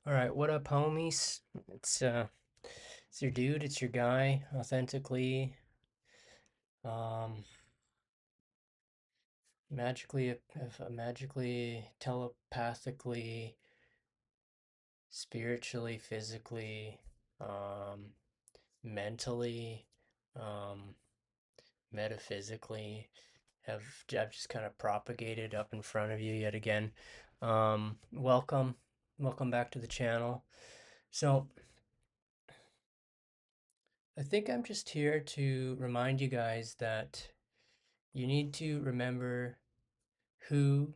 All right, what up, homies? It's your dude, it's your guy, authentically, um, magically, telepathically, spiritually, physically, um, mentally, um, metaphysically. I've just kind of propagated up in front of you yet again. Welcome, welcome back to the channel. So I think I'm just here to remind you guys that you need to remember who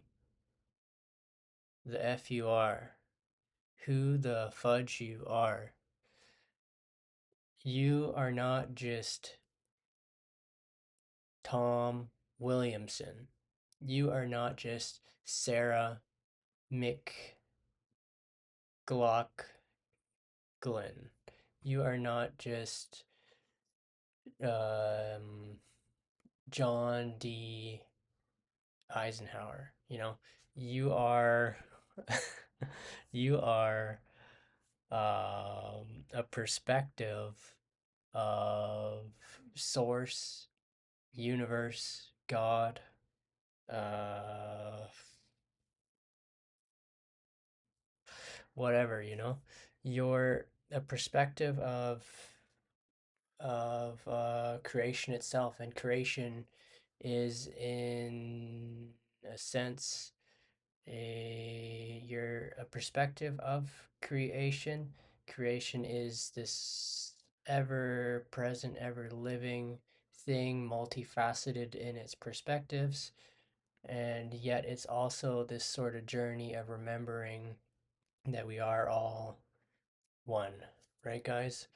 the F you are, who the fudge you are. You are not just Tom Williamson. You are not just Sarah McGlockglen. You are not just um, John D. Eisenhower. You are you are a perspective of source, universe, God, uh, whatever, You're a perspective of creation itself, and creation is in a sense you're a perspective of creation. Creation is this ever present, ever living thing, multifaceted in its perspectives, and yet it's also this sort of journey of remembering that we are all one, right, guys?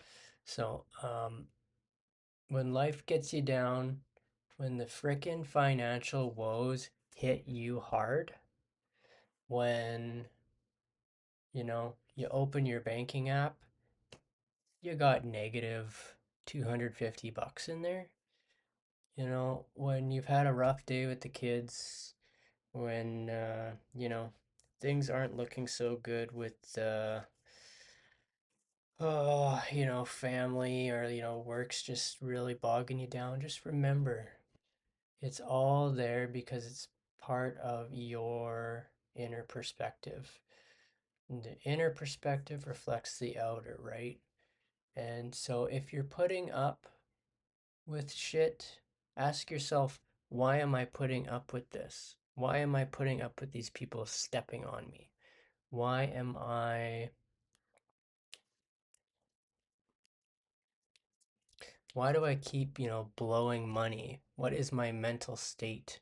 So, when life gets you down, when the frickin' financial woes hit you hard, when you open your banking app, you got negative 250 bucks in there. When you've had a rough day with the kids, when, things aren't looking so good with, family or, work's just really bogging you down, just remember it's all there because it's part of your inner perspective. The inner perspective reflects the outer, right? And so if you're putting up with shit, ask yourself, why am I putting up with this? Why am I putting up with these people stepping on me? Why am I, why do I keep, blowing money? What is my mental state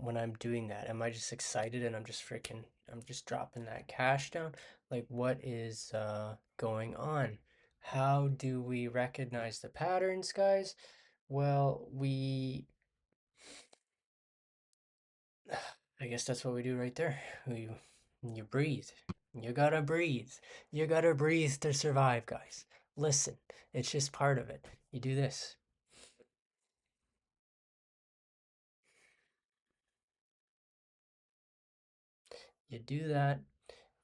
when I'm doing that? Am I just excited and I'm just dropping that cash down? Like, what is going on? How do we recognize the patterns, guys? Well, I guess that's what we do right there. You breathe. You gotta breathe. You gotta breathe to survive, guys. Listen, it's just part of it. You do this. You do that.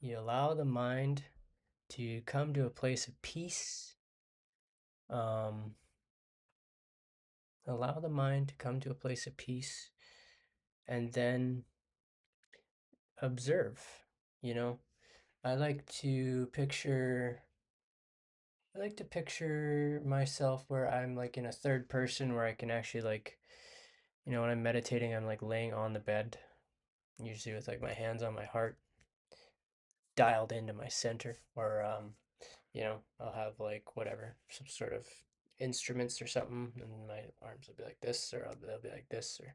You allow the mind to come to a place of peace. Um, Allow the mind to come to a place of peace, and then observe. You know, I like to picture I like to picture myself where I'm like in a third person where I can actually like, when I'm meditating, I'm like laying on the bed, usually with like my hands on my heart, dialed into my center, or I'll have like whatever, some sort of instruments or something, and my arms will be like this, or they'll be like this, or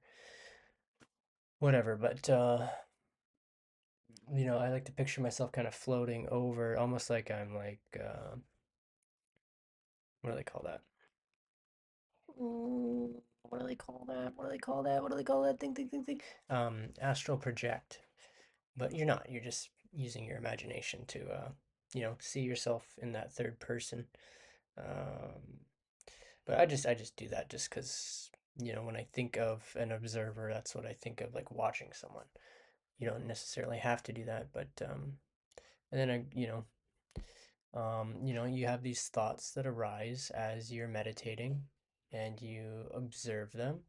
whatever. But I like to picture myself kind of floating over, almost like I'm like, what do they call that? What do they call that? What do they call that? What do they call that? Think. Astral project. But you're not. You're just using your imagination to, see yourself in that third person. Um, but I just do that just because, when I think of an observer, that's what I think of, like watching someone. You don't necessarily have to do that, but And then you have these thoughts that arise as you're meditating and you observe them.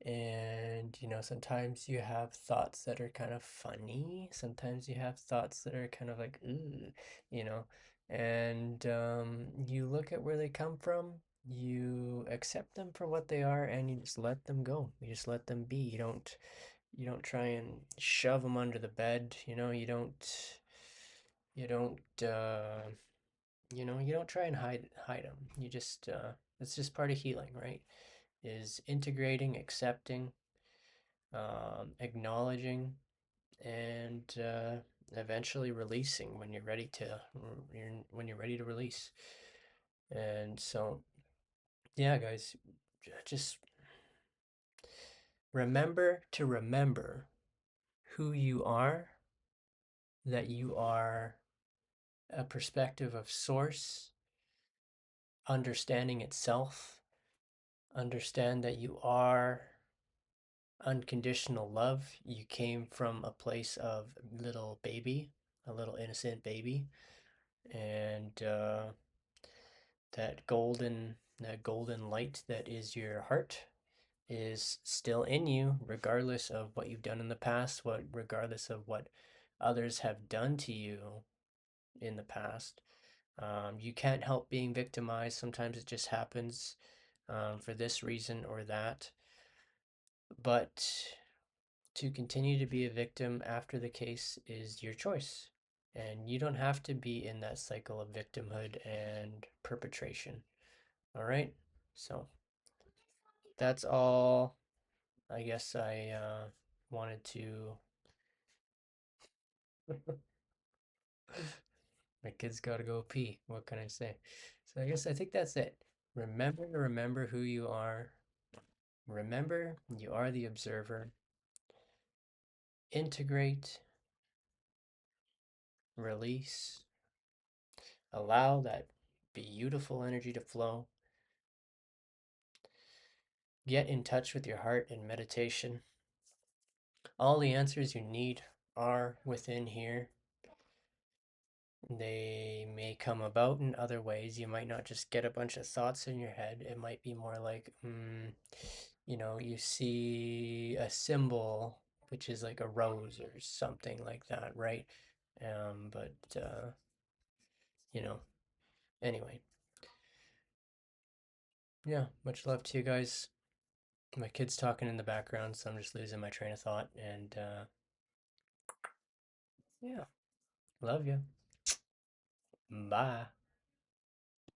And sometimes you have thoughts that are kind of funny. Sometimes you have thoughts that are kind of like, ooh, you know. And you look at where they come from, you accept them for what they are, and you just let them go. You just let them be. You don't try and shove them under the bed. You don't try and hide them. It's just part of healing, right? Is integrating, accepting, acknowledging, and eventually releasing when you're ready to release. And so, yeah, guys, just remember who you are, that you are a perspective of source, understanding itself, understand that you are unconditional love. You came from a place of little baby, a little innocent baby, and that golden light that is your heart is still in you, regardless of what you've done in the past, regardless of what others have done to you in the past. You can't help being victimized. Sometimes it just happens for this reason or that. But to continue to be a victim after the case is your choice. And you don't have to be in that cycle of victimhood and perpetration. All right. So that's all I guess I wanted to. My kid's got to go pee. What can I say? So I think that's it. Remember who you are. Remember you are the observer. Integrate, release, allow that beautiful energy to flow. Get in touch with your heart in meditation. All the answers you need are within here. They may come about in other ways. You might not just get a bunch of thoughts in your head. It might be more like, you see a symbol, which is like a rose or something like that, right? But, you know, anyway, yeah, much love to you guys. My kid's talking in the background, so I'm just losing my train of thought. And yeah, love you. Bye.